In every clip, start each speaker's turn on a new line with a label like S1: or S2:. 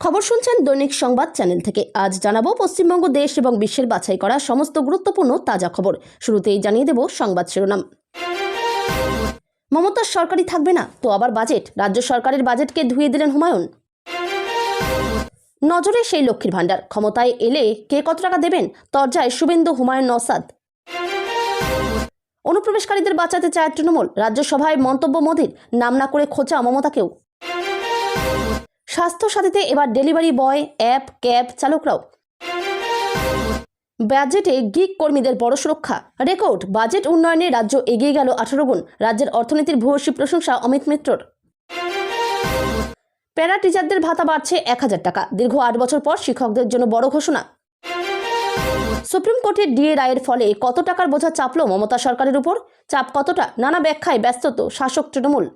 S1: খবর শুনছেন দৈনিক সংবাদ চ্যানেল থেকে। আজ জানাবো পশ্চিমবঙ্গ দেশ এবং বিশ্বের বাছাই করা সমস্ত গুরুত্বপূর্ণ তাজা খবর। শুরুতেই জানিয়ে দেব সংবাদ শিরোনাম। মমতার সরকারি থাকবে না তো আবার বাজেট, রাজ্য সরকারের বাজেটকে ধুয়ে দিলেন হুমায়ুন। নজরে সেই লক্ষ্মীর ভাণ্ডার, ক্ষমতায় এলে কে কত টাকা দেবেন, তরজায় শুভেন্দু হুমায়ুন নওসাদ। অনুপ্রবেশকারীদের বাঁচাতে চায় তৃণমূল, রাজ্যসভায় মন্তব্য মোদির, নাম না করে খোঁচা মমতাকেও। স্বাস্থ্য সাথীতে এবার ডেলিভারি বয়, অ্যাপ, ক্যাব চালকরাও। বাজেটে গিগ কর্মীদের বড় সুরক্ষা, রেকর্ড বাজেট উন্নয়নে রাজ্য এগিয়ে গেল 18 গুণ, রাজ্যের অর্থনীতির ভূয়সী প্রশংসা অমিত মিত্রর। প্যারা টিচারদের ভাতা বাড়ছে 1000 টাকা, দীর্ঘ 8 বছর পর শিক্ষকদের জন্য বড় ঘোষণা। সুপ্রিম কোর্টের ডিএ রায়ের ফলে কত টাকার বোঝা চাপল মমতা সরকারের উপর, চাপ কতটা, নানা ব্যাখ্যায় ব্যস্ত তো শাসক তৃণমূল।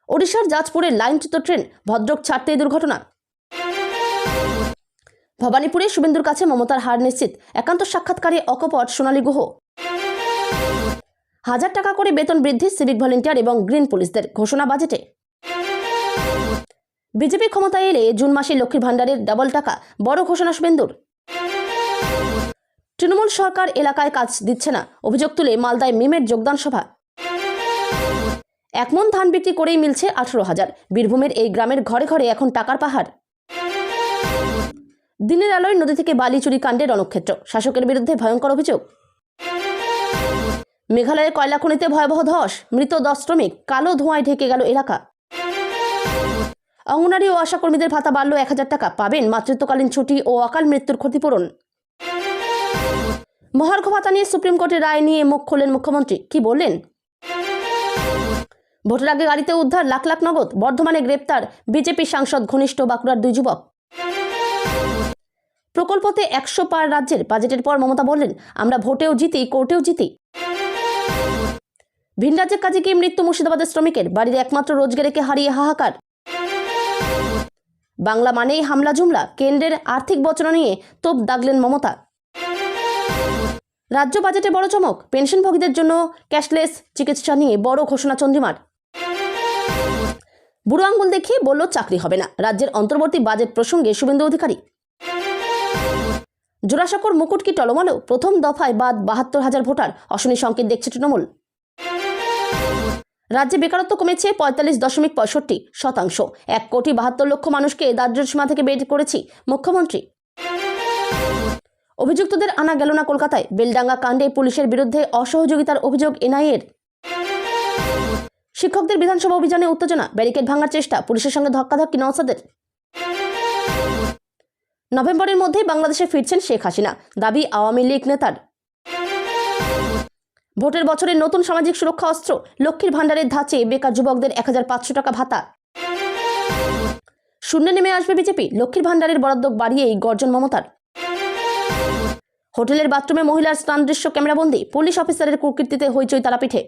S1: ওড়িশার জাজপুরে লাইনচ্যুত ট্রেন, ভদ্রক ছাড়তেই দুর্ঘটনা। ভবানীপুরে শুভেন্দুর কাছে মমতার হার নিশ্চিত, একান্ত সাক্ষাৎকারে অকপট সোনালী গুহ। 1000 টাকা করে বেতন বৃদ্ধি সিভিক ভলেন্টিয়ার এবং গ্রিন পুলিশদের, ঘোষণা বাজেটে। বিজেপি ক্ষমতায় এলে জুন মাসে লক্ষ্মীর ভাণ্ডারের ডাবল টাকা, বড় ঘোষণা শুভেন্দুর। তৃণমূল সরকার এলাকায় কাজ দিচ্ছে না, অভিযোগ তুলে মালদায় মিমের যোগদান সভা। 1 মণ ধান বিক্রি করেই মিলছে 18,000, বীরভূমের এই গ্রামের ঘরে ঘরে এখন টাকার পাহাড়। দিনের আলোয় নদী থেকে বালি চুরি কাণ্ডে রণক্ষেত্র, শাসকের বিরুদ্ধে ভয়ঙ্কর অভিযোগ। মেঘালয়ের কয়লা খনিতে ভয়াবহ ধস, মৃত 10 শ্রমিক, কালো ধোঁয়ায় ঢেকে গেল এলাকা। অঙ্গনারী ও আশাকর্মীদের ভাতা বাড়ল 1000 টাকা, পাবেন মাতৃত্বকালীন ছুটি ও অকাল মৃত্যুর ক্ষতিপূরণ। মহার্ঘ ভাতা নিয়ে সুপ্রিম কোর্টের রায় নিয়ে মুখ খোলেন মুখ্যমন্ত্রী, কি বললেন? ভোটের আগে গাড়িতে উদ্ধার লাখ লাখ নগদ, বর্ধমানে গ্রেপ্তার বিজেপি সাংসদ ঘনিষ্ঠ বাঁকুড়ার 2 যুবক। প্রকল্পতে 100 পার রাজ্যের, বাজেটের পর মমতা বললেন, আমরা ভোটেও জিতি, কোর্টেও জিতি। ভিন রাজ্যের কাজে গিয়ে মৃত্যু মুর্শিদাবাদের শ্রমিকের, বাড়ির একমাত্র রোজগারকে হারিয়ে হাহাকার। বাংলা মানেই হামলা জুমলা, কেন্দ্রের আর্থিক বচনা নিয়ে তোপ দাগলেন মমতা। রাজ্য বাজেটে বড় চমক, পেনশনভোগীদের জন্য ক্যাশলেস চিকিৎসা নিয়ে বড় ঘোষণা চন্দ্রিমার। বুড়ো আঙ্গুল দেখিয়ে বলল চাকরি হবে না, রাজ্যের অন্তর্বর্তী বাজেট প্রসঙ্গে শুভেন্দু অধিকারী। জোড়াসাঁকোর মুকুট কি টলমলো, প্রথম দফায় বাদ 72,000 ভোটার, অশনি সংকেত দেখছে তৃণমূল। রাজ্যে বেকারত্ব কমেছে 45.65%, 1,72,00,000 মানুষকে দারিদ্র্য সীমা থেকে বের করেছি মুখ্যমন্ত্রী। অভিযুক্তদের আনা গেল না কলকাতায়, বেলডাঙ্গা কাণ্ডে পুলিশের বিরুদ্ধে অসহযোগিতার অভিযোগ এনআইএর। শিক্ষকদের বিধানসভা অভিযানে উত্তেজনা, ব্যারিকেড ভাঙার চেষ্টা, পুলিশের সঙ্গে ধক্কাধক্কি নওসাদের। নভেম্বরের মধ্যেই বাংলাদেশে ফিরছেন শেখ হাসিনা, দাবি আওয়ামী লীগ নেতার। ভোটের বছরে নতুন সামাজিক সুরক্ষা অস্ত্র, লক্ষ্মীর ভাণ্ডারের ধাঁচে বেকার যুবকদের 1500 টাকা ভাতা। শূন্যে নেমে আসবে বিজেপি, লক্ষ্মীর ভাণ্ডারের বরাদ্দ বাড়িয়েই গর্জন মমতার। হোটেলের বাথরুমে মহিলার স্নান দৃশ্য ক্যামেরাবন্দি, পুলিশ অফিসারের কুকীর্তিতে হইচই তারাপীঠে।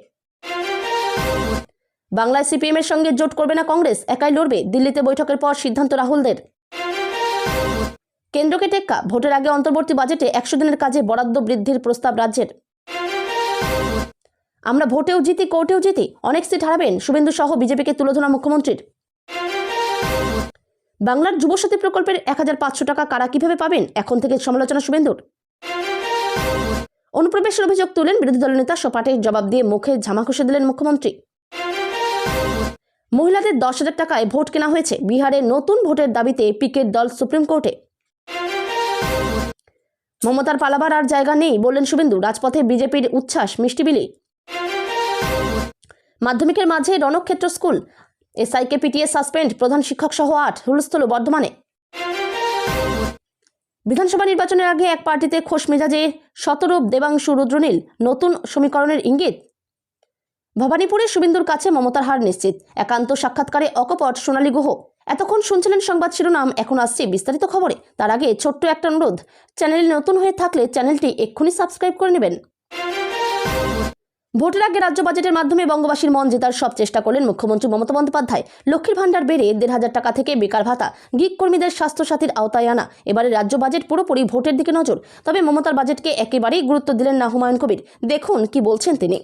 S1: বাংলায় সিপিএম এর সঙ্গে জোট করবে না কংগ্রেস, একাই লড়বে, দিল্লিতে বৈঠকের পর সিদ্ধান্ত রাহুলদের। কেন্দ্রকে টেক্কা, ভোটের আগে অন্তর্বর্তী বাজেটে 100 দিনের কাজে বরাদ্দ বৃদ্ধির প্রস্তাব রাজ্যের। আমরা ভোটেও জিতি, কোর্টেও জিতি, অনেক সিট হারাবেন শুভেন্দু সহ বিজেপিকে তুলোধনা মুখ্যমন্ত্রীর। বাংলার যুবসাথী প্রকল্পের 1500 টাকা কারা কিভাবে পাবেন, এখন থেকে সমালোচনা শুভেন্দুর। অনুপ্রবেশের অভিযোগ তুলেন বিরোধী দলের নেতা, সপাটে জবাব দিয়ে মুখে ঝামা ঘষে দিলেন মুখ্যমন্ত্রী। মহিলাদের 10,000 টাকায় ভোট কেনা হয়েছে, বিহারে নতুন ভোটের দাবিতে পিকের দল সুপ্রিম কোর্টে। মমতার পালাবার আর জায়গা নেই বললেন শুভেন্দু, রাজপথে বিজেপির উচ্ছ্বাস মিষ্টি বিলি। মাধ্যমিকের মাঝে রণক্ষেত্র স্কুল, এসআইকে পিটিয়ে সাসপেন্ড প্রধান শিক্ষক সহ 8, হুলস্থুল বর্ধমানে। বিধানসভা নির্বাচনের আগে এক পার্টিতে খোশ মেজাজে শতরূপ দেবাংশু রুদ্রনীল, নতুন সমীকরণের ইঙ্গিত। ভবানীপুরে শুভেন্দুর কাছে মমতার হার নিশ্চিত, একান্ত সাক্ষাৎকারে অকপট সোনালী গুহ। এতক্ষণ শুনছিলেন সংবাদ শিরোনাম, এখন আসছে বিস্তারিত খবরে। তার আগে ছোট্ট একটা অনুরোধ, চ্যানেল নতুন হয়ে থাকলে চ্যানেলটি এক্ষুনি সাবস্ক্রাইব করে নেবেন। ভোটের আগে রাজ্য বাজেটের মাধ্যমে বঙ্গবাসীর মন জেতার সব চেষ্টা করলেন মুখ্যমন্ত্রী মমতা বন্দ্যোপাধ্যায়। লক্ষ্মীর ভাণ্ডার বেড়ে 1,500 টাকা থেকে বেকার ভাতা, গিগ কর্মীদের স্বাস্থ্যসাথীর আওতায় আনা, এবারে রাজ্য বাজেট পুরোপুরি ভোটের দিকে নজর। তবে মমতার বাজেটকে একেবারেই গুরুত্ব দিলেন না হুমায়ুন কবির, দেখুন কি বলছেন তিনি।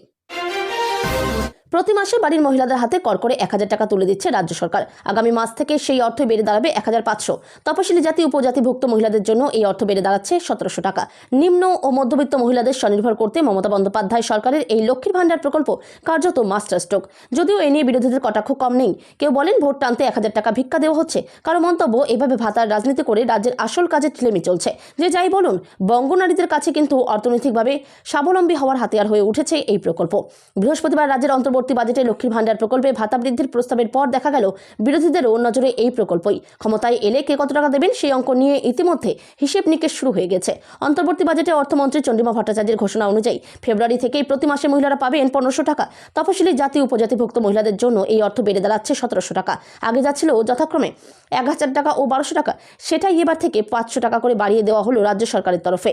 S1: প্রতি মাসে বাড়ির মহিলাদের হাতে করকরে 1000 টাকা তুলে দিচ্ছে রাজ্য সরকার। আগামী মাস থেকে সেই অর্থ বেড়ে দাঁড়াবে 1500। তপশিলি জাতি উপজাতিভুক্ত মহিলাদের জন্য এই অর্থ বেড়ে দাঁড়াচ্ছে 1700 টাকা। নিম্ন ও মধ্যবিত্ত মহিলাদের স্বনির্ভর করতে মমতা বন্দ্যোপাধ্যায় সরকারের এই লক্ষ্মীর ভান্ডার প্রকল্প কার্যত মাস্টার স্ট্রোক। যদিও এ নিয়ে বিরোধীদের কটাক্ষ কম নেই। কেউ বলেন ভোট টানতে 1000 টাকা ভিক্ষা দেওয়া হচ্ছে, কারো মন্তব্য এভাবে ভাতার রাজনীতি করে রাজ্যের আসল কাজে ঠেলেমি চলছে। যে যাই বলুন, বঙ্গনারীদের কাছে কিন্তু অর্থনৈতিকভাবে স্বাবলম্বী হওয়ার হাতিয়ার হয়ে উঠেছে এই প্রকল্প। বৃহস্পতিবার রাজ্যের অন্তর্বর্তী বাজেটে লক্ষ্মীর ভান্ডার প্রকল্পে ভাতা বৃদ্ধির প্রস্তাবের পর দেখা গেল বিরোধীদেরও নজরে এই প্রকল্পই। ক্ষমতায় এলে কে কত টাকা দেবেন সেই অঙ্ক নিয়ে ইতিমধ্যে হিসেব নিকেশ শুরু হয়ে গেছে। অন্তর্বর্তী বাজেটে অর্থমন্ত্রী চন্দ্রিমা ভট্টাচার্যের ঘোষণা অনুযায়ী ফেব্রুয়ারি থেকেই প্রতি মাসে মহিলারা পাবেন 1500 টাকা। তপশিলি জাতি উপজাতিভুক্ত মহিলাদের জন্য এই অর্থ বেড়ে দাঁড়াচ্ছে 1700 টাকা। আগে যাচ্ছিল যথাক্রমে 1000 টাকা ও 1200 টাকা, সেটাই এবার থেকে 500 টাকা করে বাড়িয়ে দেওয়া হলো রাজ্য সরকারের তরফে।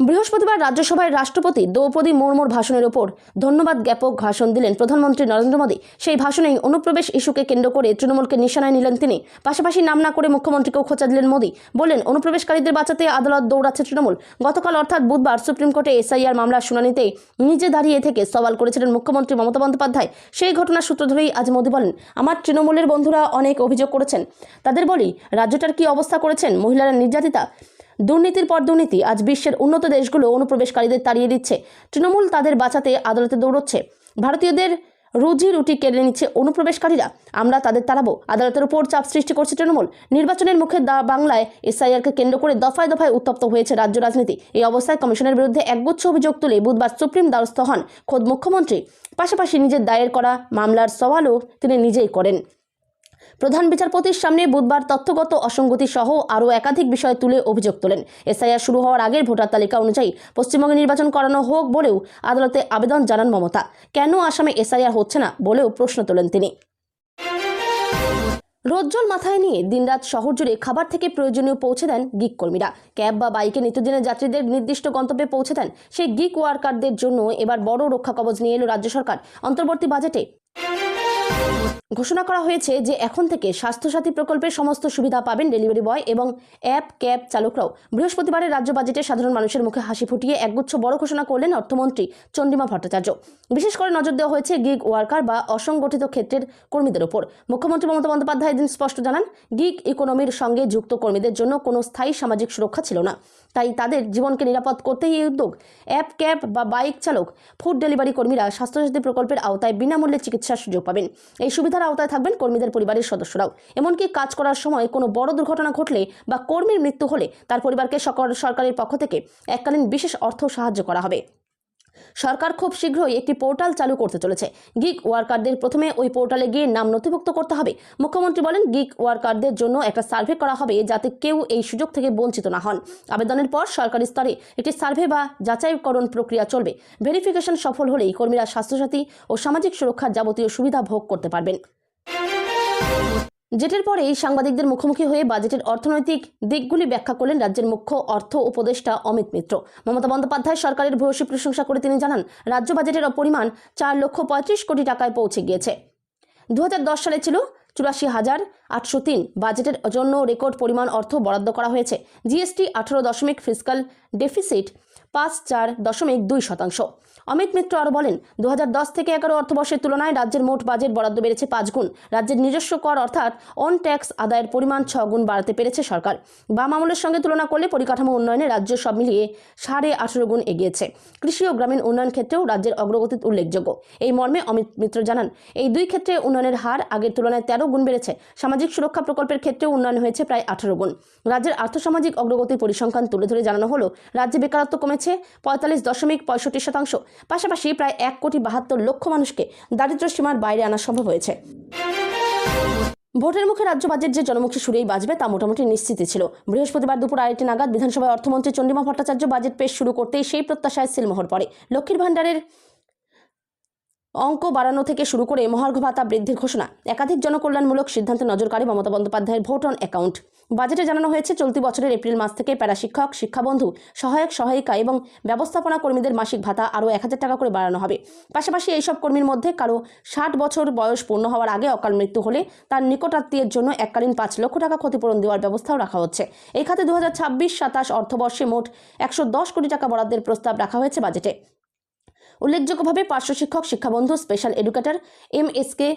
S1: বৃহস্পতিবার রাজ্যসভায় রাষ্ট্রপতি দ্রৌপদী মুর্মুর ভাষণের ওপর ধন্যবাদ জ্ঞাপক ভাষণ দিলেন প্রধানমন্ত্রী নরেন্দ্র মোদী। সেই ভাষণেই অনুপ্রবেশ ইস্যুকে কেন্দ্র করে তৃণমূলকে নিশানায় নিলেন তিনি। পাশাপাশি নাম না করে মুখ্যমন্ত্রীকেও খোঁচা দিলেন মোদী। বললেন, অনুপ্রবেশকারীদের বাঁচাতে আদালত দৌড়াচ্ছে তৃণমূল। গতকাল অর্থাৎ বুধবার সুপ্রিম কোর্টে এসআইআর মামলার শুনানিতে নিজে দাঁড়িয়ে থেকে সওয়াল করেছিলেন মুখ্যমন্ত্রী মমতা বন্দ্যোপাধ্যায়। সেই ঘটনার সূত্র ধরেই আজ মোদী বলেন, আমার তৃণমূলের বন্ধুরা অনেক অভিযোগ করেছেন, তাদের বলি রাজ্যটার কি অবস্থা করেছেন মহিলারা নির্যাতিতা। দুর্নীতির পর দুর্নীতি, আজ বিশ্বের উন্নত দেশগুলো অনুপ্রবেশকারীদের তাড়িয়ে দিচ্ছে। তৃণমূল তাদের বাঁচাতে আদালতে দৌড়চ্ছে। ভারতীয়দের রুজি রুটি কেড়ে নিচ্ছে অনুপ্রবেশকারীরা, আমরা তাদের তাড়াবো। আদালতের উপর চাপ সৃষ্টি করছে তৃণমূল। নির্বাচনের মুখে বাংলায় এসআইআরকে কেন্দ্র করে দফায় দফায় উত্তপ্ত হয়েছে রাজ্য রাজনীতি। এই অবস্থায় কমিশনের বিরুদ্ধে একগুচ্ছ অভিযোগ তুলে বুধবার সুপ্রিম দ্বারস্থ হন খোদ মুখ্যমন্ত্রী। পাশাপাশি নিজের দায়ের করা মামলার সওয়ালও তিনি নিজেই করেন। প্রধান বিচারপতির সামনে বুধবার তথ্যগত অসঙ্গতি সহ আরও একাধিক বিষয় তুলে অভিযোগ তোলেন। এসআইআর শুরু হওয়ার আগের ভোটার তালিকা অনুযায়ী পশ্চিমবঙ্গে নির্বাচন করানো হোক বলেও আদালতে আবেদন জানান মমতা। কেন আসামে এসআইআর হচ্ছে না বলেও প্রশ্ন তোলেন তিনি। রোজ্জ্বল মাথায় নিয়ে দিনরাত শহর জুড়ে খাবার থেকে প্রয়োজনীয় পৌঁছে দেন গিগ কর্মীরা। ক্যাব বা বাইকে নিত্যদিনের যাত্রীদের নির্দিষ্ট গন্তব্যে পৌঁছে দেন সেই গিগ ওয়ার্কারদের জন্য এবার বড় রক্ষা কবচ নিয়ে এলো রাজ্য সরকার। অন্তর্বর্তী বাজেটে ঘোষণা করা হয়েছে যে এখন থেকে স্বাস্থ্যসাথী প্রকল্পের সমস্ত সুবিধা পাবেন ডেলিভারি বয় এবং অ্যাপ ক্যাব চালকরাও। বৃহস্পতিবারের রাজ্য বাজেটে সাধারণ মানুষের মুখে হাসি ফুটিয়ে একগুচ্ছ বড় ঘোষণা করলেন অর্থমন্ত্রী চন্দ্রিমা ভট্টাচার্য। বিশেষ করে নজর দেওয়া হয়েছে গিগ ওয়ার্কার বা অসংগঠিত ক্ষেত্রের কর্মীদের ওপর। মুখ্যমন্ত্রী মমতা বন্দ্যোপাধ্যায় এদিন স্পষ্ট জানান, গিগ ইকোনমির সঙ্গে যুক্ত কর্মীদের জন্য কোনো স্থায়ী সামাজিক সুরক্ষা ছিল না, তাই তাদের জীবনকে নিরাপদ করতেই এই উদ্যোগ। অ্যাপ ক্যাব বা বাইক চালক, ফুড ডেলিভারি কর্মীরা স্বাস্থ্যসাথী প্রকল্পের আওতায় বিনামূল্যে চিকিৎসার সুযোগ পাবেন। এই সুবিধার আওতায় থাকবেন কর্মীদের পরিবারের সদস্যরাও। এমনকি কাজ করার সময় কোনো বড় দুর্ঘটনা ঘটলে বা কর্মীর মৃত্যু হলে তার পরিবারকে সরকারের পক্ষ থেকে এককালীন বিশেষ অর্থ সাহায্য করা হবে। সরকার খুব শীঘ্রই একটি পোর্টাল চালু করতে চলেছে। গিগ ওয়ার্কারদের প্রথমে ওই পোর্টালে গিয়ে নাম নথিভুক্ত করতে হবে। মুখ্যমন্ত্রী বলেন, গিগ ওয়ার্কারদের জন্য একটা সার্ভে করা হবে যাতে কেউ এই সুযোগ থেকে বঞ্চিত না হন। আবেদনের পর সরকারি স্তরে একটি সার্ভে বা যাচাইকরণ প্রক্রিয়া চলবে। ভেরিফিকেশন সফল হলেই কর্মীরা স্বাস্থ্যসাথী ও সামাজিক সুরক্ষার যাবতীয় সুবিধা ভোগ করতে পারবেন। জেটের পরেই সাংবাদিকদের মুখোমুখি হয়ে বাজেটের অর্থনৈতিক দিকগুলি ব্যাখ্যা করলেন রাজ্যের মুখ্য অর্থ উপদেষ্টা অমিত মিত্র। মমতা বন্দ্যোপাধ্যায় সরকারের ভূয়সী প্রশংসা করে তিনি জানান, রাজ্য বাজেটের পরিমাণ 4,35 কোটি টাকায় পৌঁছে গিয়েছে। 2010 সালে ছিল 84,803। বাজেটের জন্য রেকর্ড পরিমাণ অর্থ বরাদ্দ করা হয়েছে। GST 18 fiscal deficit 5.4.2%। Amit Mitra আরও বলেন, 2010 থেকে 11 অর্থবর্ষের তুলনায় রাজ্যের মোট বাজেট বরাদ্দ বেড়েছে 5 গুণ। রাজ্যের নিজস্ব কর অর্থাৎ অন ট্যাক্স আদায়ের পরিমাণ 6 গুণ বাড়াতে পেরেছে সরকার। বাম আমলের সঙ্গে তুলনা করলে পরিকাঠামো উন্নয়নে রাজ্য সব মিলিয়ে 18.5 গুণ এগিয়েছে। কৃষি ও গ্রামীণ উন্নয়ন ক্ষেত্রেও রাজ্যের অগ্রগতি উল্লেখযোগ্য। এই মর্মে অমিত মিত্র জানান, এই দুই ক্ষেত্রে উন্নয়নের হার আগের তুলনায় 13 গুণ বেড়েছে। সামাজিক সুরক্ষা প্রকল্পের ক্ষেত্রেও উন্নয়ন হয়েছে প্রায় 18 গুণ। রাজ্যের আর্থসামাজিক অগ্রগতির পরিসংখ্যান তুলে ধরে জানানো হলো, রাজ্যে বেকারত্ব কমেছে 45.65%। পাশাপাশি প্রায় 1,72,00,000 মানুষকে দারিদ্র্য সীমার বাইরে আনা সম্ভব হয়েছে। ভোটের মুখে রাজ্য বাজেট যে জনমুখী সুরেই বাজবে তা মোটামুটি নিশ্চিতই ছিল। বৃহস্পতিবার দুপুর 2:30 নাগাদ বিধানসভায় অর্থমন্ত্রী চন্দ্রিমা ভট্টাচার্য বাজেট পেশ শুরু করতেই সেই প্রত্যাশায় সিলমোহর পড়ে। লক্ষ্মীর ভান্ডারের অঙ্ক বাড়ানো থেকে শুরু করে মহার্ঘ ভাতা বৃদ্ধির ঘোষণা, একাধিক জনকল্যাণমূলক সিদ্ধান্তে নজর কাড়ে মমতা বন্দ্যোপাধ্যায়ের ভোট অন অ্যাকাউন্ট। বাজেটে জানানো হয়েছে, চলতি বছরের এপ্রিল মাস থেকে প্যারা শিক্ষক, শিক্ষাবন্ধু, সহায়ক সহায়িকা এবং ব্যবস্থাপনা কর্মীদের মাসিক ভাতা আরও 1000 টাকা করে বাড়ানো হবে। পাশাপাশি এইসব কর্মীর মধ্যে কারো 60 বছর বয়স পূর্ণ হওয়ার আগে অকাল মৃত্যু হলে তার নিকটাত্মীয়ের জন্য এককালীন 5 লক্ষ টাকা ক্ষতিপূরণ দেওয়ার ব্যবস্থাও রাখা হচ্ছে। এই খাতে 2026-27 অর্থবর্ষে মোট 110 কোটি টাকা বরাদ্দের প্রস্তাব রাখা হয়েছে বাজেটে। উল্লেখযোগ্যভাবে পার্শ্ব শিক্ষক, শিক্ষাবন্ধু, স্পেশাল এডুকেটর, এমএসকে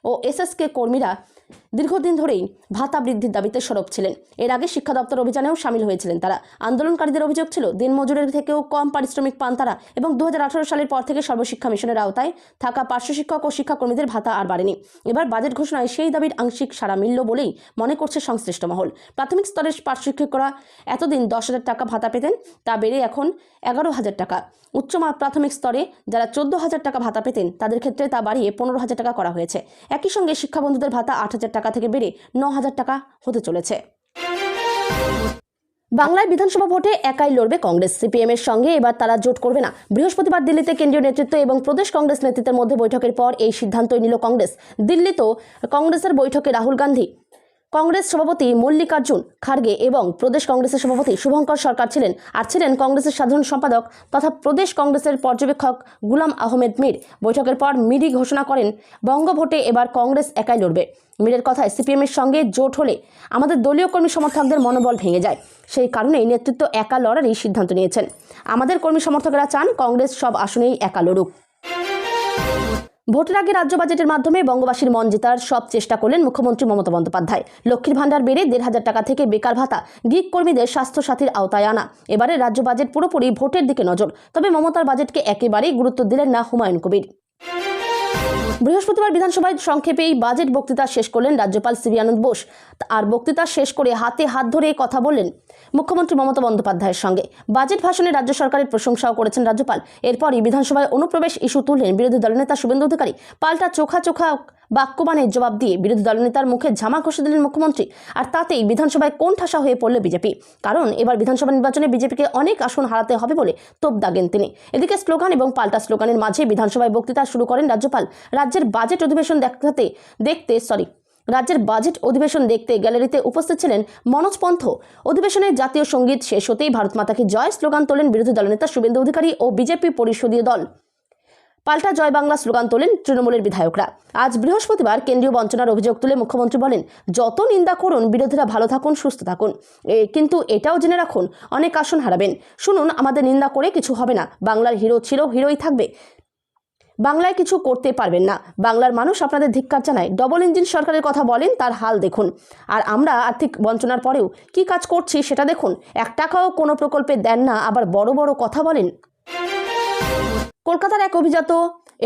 S1: ও এসএসকে কর্মীরা দীর্ঘদিন ধরেই ভাতা বৃদ্ধির দাবিতে সরব ছিলেন। এর আগে শিক্ষা দপ্তর অভিযানেও সামিল হয়েছিলেন তারা। আন্দোলনকারীদের অভিযোগ ছিল দিনমজুরের থেকেও কম পারিশ্রমিক পান তারা এবং 2018 সালের পর থেকে সর্বশিক্ষা মিশনের আওতায় থাকা পার্শ্ব শিক্ষক ও শিক্ষাকর্মীদের ভাতা আর বাড়েনি। এবার বাজেট ঘোষণায় সেই দাবির আংশিক সাড়া মিলল বলেই মনে করছে সংশ্লিষ্ট মহল। প্রাথমিক স্তরের পার্শ্ব শিক্ষকরা এতদিন 10,000 টাকা ভাতা পেতেন, তা বেড়ে এখন 11,000 টাকা। উচ্চ প্রাথমিক স্তরে যারা 14,000 টাকা ভাতা পেতেন তাদের ক্ষেত্রে তা বাড়িয়ে 15,000 টাকা করা হয়েছে। একই সঙ্গে শিক্ষাবন্ধুদের ভাতা 8,000 টাকা থেকে বেড়ে 9,000 টাকা হতে চলেছে। বাংলায় বিধানসভা ভোটে একাই লড়বে কংগ্রেস। সিপিএম এর সঙ্গে এবার তারা জোট করবে না। বৃহস্পতিবার দিল্লিতে কেন্দ্রীয় নেতৃত্ব এবং প্রদেশ কংগ্রেস নেতৃত্বের মধ্যে বৈঠকের পর এই সিদ্ধান্তই নিল কংগ্রেস। দিল্লিতেও কংগ্রেসের বৈঠকে রাহুল গান্ধী, কংগ্রেস সভাপতি মল্লিকার্জুন খার্গে এবং প্রদেশ কংগ্রেসের সভাপতি শুভঙ্কর সরকার ছিলেন। আর ছিলেন কংগ্রেসের সাধারণ সম্পাদক তথা প্রদেশ কংগ্রেসের পর্যবেক্ষক গুলাম আহমেদ মীর। বৈঠকের পর মিরই ঘোষণা করেন, বঙ্গভোটে এবার কংগ্রেস একাই লড়বে। মীরের কথায়, সিপিএমের সঙ্গে জোট হলে আমাদের দলীয় কর্মী সমর্থকদের মনোবল ভেঙে যায়। সেই কারণেই নেতৃত্ব একা লড়ারই সিদ্ধান্ত নিয়েছেন। আমাদের কর্মী সমর্থকেরা চান কংগ্রেস সব আসনেই একা লড়ুক। ভোটের আগে রাজ্য বাজেটের মাধ্যমে বঙ্গবাসীর মন জেতার সব চেষ্টা করলেন মুখ্যমন্ত্রী মমতা বন্দ্যোপাধ্যায়। লক্ষ্মীর ভান্ডার বেড়ে 1,500 টাকা থেকে বেকার ভাতা, গিগ কর্মীদের স্বাস্থ্য সাথীর আওতায় আনা। এবারে রাজ্য বাজেট পুরোপুরি ভোটের দিকে নজর। তবে মমতার বাজেটকে একেবারেই গুরুত্ব দিলেন না হুমায়ুন কবির। বৃহস্পতিবার বিধানসভায় সংক্ষেপে এই বাজেট বক্তৃতা শেষ করলেন রাজ্যপাল সিবি আনন্দ বোস। আর বক্তৃতা শেষ করে হাতে হাত ধরে কথা বললেন মুখ্যমন্ত্রী মমতা বন্দ্যোপাধ্যায়ের সঙ্গে। বাজেট ভাষণে রাজ্য সরকারের প্রশংসাও করেছেন রাজ্যপাল। এরপরই বিধানসভায় অনুপ্রবেশ ইস্যু তুললেন বিরোধী দলনেতা শুভেন্দু অধিকারী। পাল্টা চোখা বাক্যবাণের জবাব দিয়ে বিরোধী দলনেতার মুখে ঝামা ঘষে দিলেন মুখ্যমন্ত্রী। আর তাতেই বিধানসভায় কোণঠাসা হয়ে পড়ল বিজেপি। কারণ এবার বিধানসভা নির্বাচনে বিজেপিকে অনেক আসন হারাতে হবে বলে তোপ দাগেন তিনি। এদিকে স্লোগান এবং পাল্টা স্লোগানের মাঝে বিধানসভায় বক্তৃতা শুরু করেন রাজ্যপাল। রাজ্যের বাজেট অধিবেশন দেখতে গ্যালারিতে উপস্থিত ছিলেন মনোজ পন্থ। অধিবেশনের জাতীয় সঙ্গীত শেষ হতেই ভারত মাতাকে জয় স্লোগান তোলেন বিরোধী দলনেতা শুভেন্দু অধিকারী ও বিজেপি পরিষদীয় দল। পাল্টা জয় বাংলা স্লোগান তোলেন তৃণমূলের বিধায়করা। আজ বৃহস্পতিবার কেন্দ্রীয় বঞ্চনার অভিযোগ তুলে মুখ্যমন্ত্রী বলেন, যত নিন্দা করুন, বিরোধীরা ভালো থাকুন, সুস্থ থাকুন, কিন্তু এটাও জেনে রাখুন অনেক আসন হারাবেন। শুনুন, আমাদের নিন্দা করে কিছু হবে না। বাংলার হিরো ছিল, হিরোই থাকবে। বাংলায় কিছু করতে পারবেন না। বাংলার মানুষ আপনাদের ধিক্কার জানায়। ডবল ইঞ্জিন সরকারের কথা বলেন, তার হাল দেখুন। আর আমরা আর্থিক বঞ্চনার পরেও কি কাজ করছি সেটা দেখুন। 1 টাকাও কোনো প্রকল্পে দেন না, আবার বড় বড় কথা বলেন। কলকাতার এক অভিজাত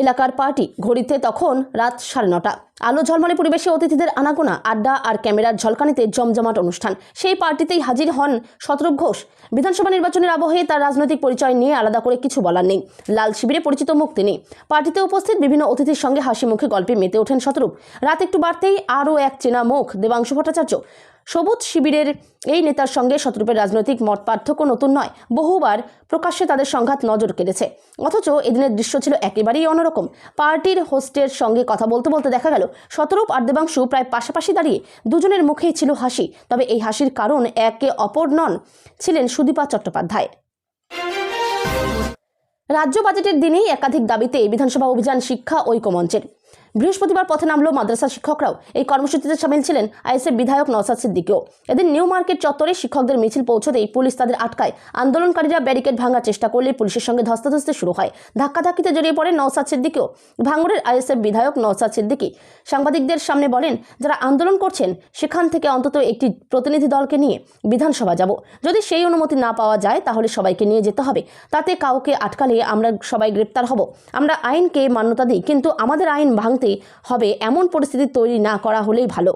S1: এলাকার পার্টি। ঘড়িতে তখন রাত 9:30। আলো ঝলমলে পরিবেশে অতিথিদের আনাগোনা, আড্ডা আর ক্যামেরার ঝলকানিতে জমজমাট অনুষ্ঠান। সেই পার্টিতেই হাজির হন শতরূপ ঘোষ। বিধানসভা নির্বাচনের আবহে তার রাজনৈতিক পরিচয় নিয়ে আলাদা করে কিছু বলার নেই। লাল শিবিরে পরিচিত মুখ তিনি। পার্টিতে উপস্থিত বিভিন্ন অতিথির সঙ্গে হাসি মুখে গল্পে মেতে ওঠেন শতরূপ। রাত একটু বাড়তেই আরও এক চেনা মুখ, দেবাংশু ভট্টাচার্য। সবুজ শিবিরের এই নেতার সঙ্গে শতরূপের রাজনৈতিক মত পার্থক্য নতুন নয়। বহুবার প্রকাশ্যে তাদের সংঘাত নজর কেড়েছে। অথচ এদিনের দৃশ্য ছিল একেবারেই অন্যরকম। পার্টির হোস্টের সঙ্গে কথা বলতে বলতে দেখা গেল শতরূপ আর দেবাংশু প্রায় পাশাপাশি দাঁড়িয়ে। দুজনের মুখেই ছিল হাসি। তবে এই হাসির কারণ একে অপর নন, ছিলেন সুদীপা চট্টোপাধ্যায়। রাজ্য বাজেটের দিনেই একাধিক দাবিতে বিধানসভা অভিযান শিক্ষা ঐক্যমঞ্চের। বৃহস্পতিবার পথে নামলো মাদ্রাসা শিক্ষকরাও। এই কর্মসূচিতে সামিল ছিলেন আইএসএফ বিধায়ক নওশাদ সিদ্দিকীও। এদিন নিউ মার্কেট চত্বরে শিক্ষকদের মিছিল পৌঁছতেই পুলিশ তাদের আটকায়। আন্দোলনকারীরা ব্যারিকেড ভাঙার চেষ্টা করলে পুলিশের সঙ্গে ধস্তাধস্তি শুরু হয়। ধাক্কাধাক্কিতে জড়িয়ে পড়েন নওশাদ সিদ্দিকীও। ভাঙড়ের আইএসএফ বিধায়ক নওশাদ সিদ্দিকী সাংবাদিকদের সামনে বলেন, যারা আন্দোলন করছেন সেখান থেকে অন্তত একটি প্রতিনিধি দলকে নিয়ে বিধানসভা যাব। যদি সেই অনুমতি না পাওয়া যায় তাহলে সবাইকে নিয়ে যেতে হবে। তাতে কাউকে আটকালে আমরা সবাই গ্রেপ্তার হব। আমরা আইনকে মান্যতা দিই, কিন্তু আমাদের আইন ভাঙতে হবে এমন পরিস্থিতি তৈরি না করা হলেই ভালো।